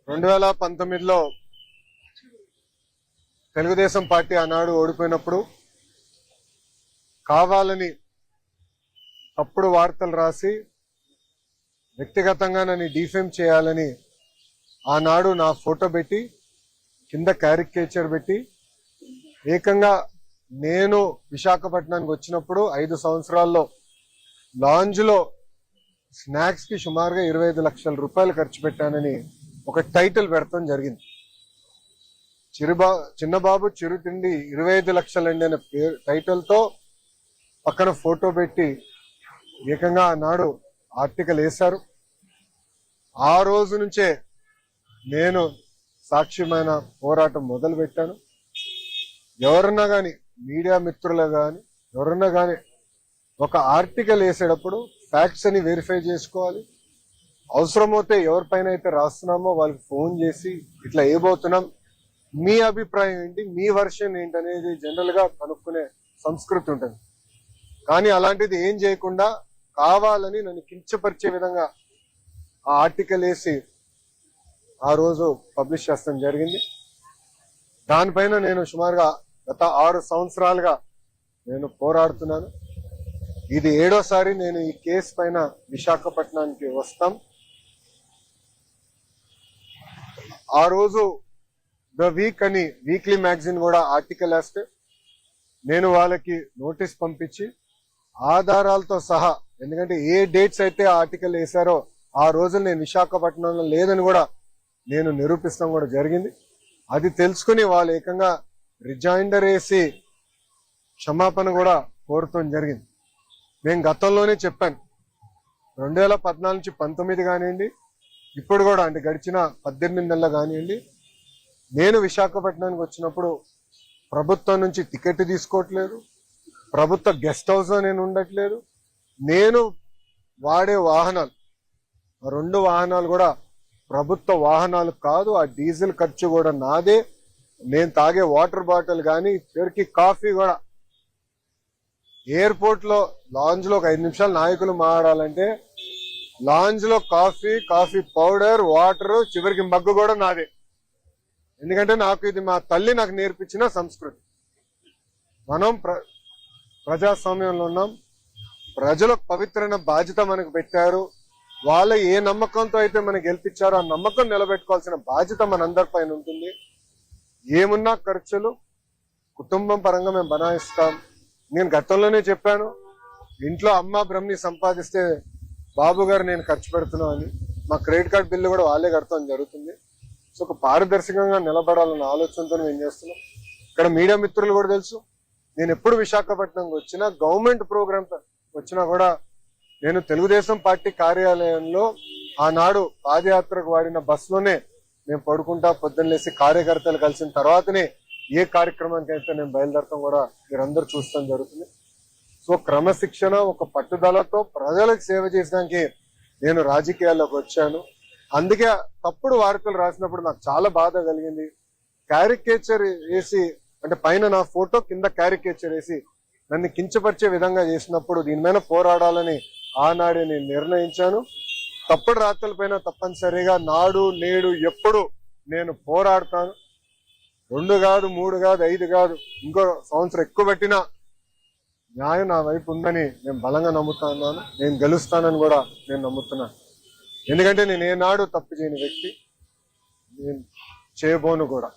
2019లో Telugu Desam party ఆనాడు ఓడిపోయినప్పుడు కావాలని తప్పుడు వార్తలు రాసి వ్యక్తిగతంగా నన్ను డిఫేమ్ చేయాలని ఆనాడు నా ఫోటో పెట్టి కింద క్యారికేచర్ పెట్టి ఏకంగా నేను విశాఖపట్నానికి వచ్చినప్పుడు 5 సంవత్సరాల్లో లాంజ్ లో స్నాక్స్ కి సుమారుగా 25 లక్షల రూపాయలు ఖర్చు పెట్టానని ఒక టైటిల్ పెడతాం జరిగింది. చిన్నబాబు చిరుతిండి 25 లక్షలండి అనే టైటిల్ తో పక్కన ఫోటో పెట్టి ఏకంగా ఆనాడు ఆర్టికల్ వేశారు. ఆ రోజు నుంచే నేను సాక్ష్యమైన పోరాటం మొదలు పెట్టాను. ఎవరన్నా గాని మీడియా మిత్రులు గాని ఎవరన్నా గాని ఒక ఆర్టికల్ వేసేటప్పుడు ఫ్యాక్ట్స్ అని వెరిఫై చేసుకోవాలి. అవసరమైతే ఎవరిపైన అయితే రాస్తున్నామో వాళ్ళకి ఫోన్ చేసి ఇట్లా ఏబోతున్నాం, మీ అభిప్రాయం ఏంటి, మీ వర్షన్ ఏంటి అనేది జనరల్ గా కనుక్కునే సంస్కృతి ఉంటుంది. కానీ అలాంటిది ఏం చేయకుండా కావాలని నన్ను కించపరిచే విధంగా ఆ ఆర్టికల్ వేసి ఆ రోజు పబ్లిష్ చేస్తాం జరిగింది. దానిపైన నేను సుమారుగా గత 6 సంవత్సరాలుగా నేను పోరాడుతున్నాను. ఇది 7వ నేను ఈ కేసు పైన విశాఖపట్నానికి వస్తాం. ఆ రోజు ద వీక్ అని వీక్లీ మ్యాగజైన్ కూడా ఆర్టికల్ వేస్తే నేను వాళ్ళకి నోటీస్ పంపించి ఆధారాలతో సహా, ఎందుకంటే ఏ డేట్స్ అయితే ఆర్టికల్ వేశారో ఆ రోజు నేను విశాఖపట్నంలో లేదని కూడా నేను నిరూపిస్తాం కూడా జరిగింది. అది తెలుసుకుని వాళ్ళు ఏకంగా రిజైండర్ వేసి క్షమాపణ కూడా కోరటం జరిగింది. నేను గతంలోనే చెప్పాను, 2014 నుంచి 19 కానివ్వండి, ఇప్పుడు కూడా అంటే గడిచిన 18 నెలలు కానివ్వండి, నేను విశాఖపట్నానికి వచ్చినప్పుడు ప్రభుత్వం నుంచి టికెట్ తీసుకోవట్లేదు, ప్రభుత్వ గెస్ట్ హౌస్ లో నేను ఉండట్లేదు. నేను వాడే వాహనాలు 2 వాహనాలు కూడా ప్రభుత్వ వాహనాలు కాదు. ఆ డీజిల్ ఖర్చు కూడా నాదే. నేను తాగే వాటర్ బాటిల్ కానీ చివరికి కాఫీ కూడా ఎయిర్పోర్ట్ లో లాంజ్ లో ఒక 5 నిమిషాలు నాయకులు మాట్లాడాలంటే లాంజ్ లో కాఫీ పౌడర్, వాటర్, చివరికి మగ్గు కూడా నాదే. ఎందుకంటే నాకు ఇది మా తల్లి నాకు నేర్పించిన సంస్కృతి. మనం ప్రజాస్వామ్యంలో ఉన్నాం. ప్రజలకు పవిత్రమైన బాధ్యత మనకు పెట్టారు. వాళ్ళ ఏ నమ్మకంతో అయితే మనకు గెలిపించారో ఆ నమ్మకం నిలబెట్టుకోవాల్సిన బాధ్యత మనందరిపైన ఉంటుంది. ఏమున్నా ఖర్చులు కుటుంబం పరంగా మేము బనాయిస్తాం. నేను గతంలోనే చెప్పాను, ఇంట్లో అమ్మ బ్రహ్మని సంపాదిస్తే బాబు గారు నేను ఖర్చు పెడుతున్నాను అని. మా క్రెడిట్ కార్డ్ బిల్లు కూడా వాళ్ళే కడతాం జరుగుతుంది. సో ఒక పారదర్శకంగా నిలబడాలన్న ఆలోచనతో మేము చేస్తున్నాం. ఇక్కడ మీడియా మిత్రులు కూడా తెలుసు, నేను ఎప్పుడు విశాఖపట్నంకి వచ్చినా గవర్నమెంట్ ప్రోగ్రామ్ వచ్చినా కూడా నేను తెలుగుదేశం పార్టీ కార్యాలయంలో ఆనాడు పాదయాత్రకు వాడిన బస్సులోనే నేను పడుకుంటా పొద్దున్న లేసి కార్యకర్తలు కలిసిన తర్వాతనే ఏ కార్యక్రమానికి అయితే నేను బయలుదేరతాం కూడా మీరందరూ చూస్తాం జరుగుతుంది. సో క్రమశిక్షణ, ఒక పట్టుదలతో ప్రజలకు సేవ చేయడానికి నేను రాజకీయాల్లోకి వచ్చాను. అందుకే తప్పుడు వార్తలు రాసినప్పుడు నాకు చాలా బాధ కలిగింది. క్యారికేచర్ వేసి, అంటే పైన నా ఫోటో కింద క్యారికేచర్ వేసి నన్ను కించపరిచే విధంగా చేసినప్పుడు దీని మీద పోరాడాలని ఆనాడే నేను నిర్ణయించాను. తప్పుడు రాతల పైన తప్పనిసరిగా నాడు నేడు ఎప్పుడు నేను పోరాడతాను. 2 కాదు, 3 కాదు, 5 కాదు, ఇంకో సంవత్సరం ఎక్కువ పెట్టినా న్యాయం నా వైపు ఉందని నేను బలంగా నమ్ముతున్నాను. నేను గెలుస్తానని కూడా నేను నమ్ముతున్నాను. ఎందుకంటే నేను ఏనాడు తప్పు చేయని వ్యక్తి, నేను చేయబోను కూడా.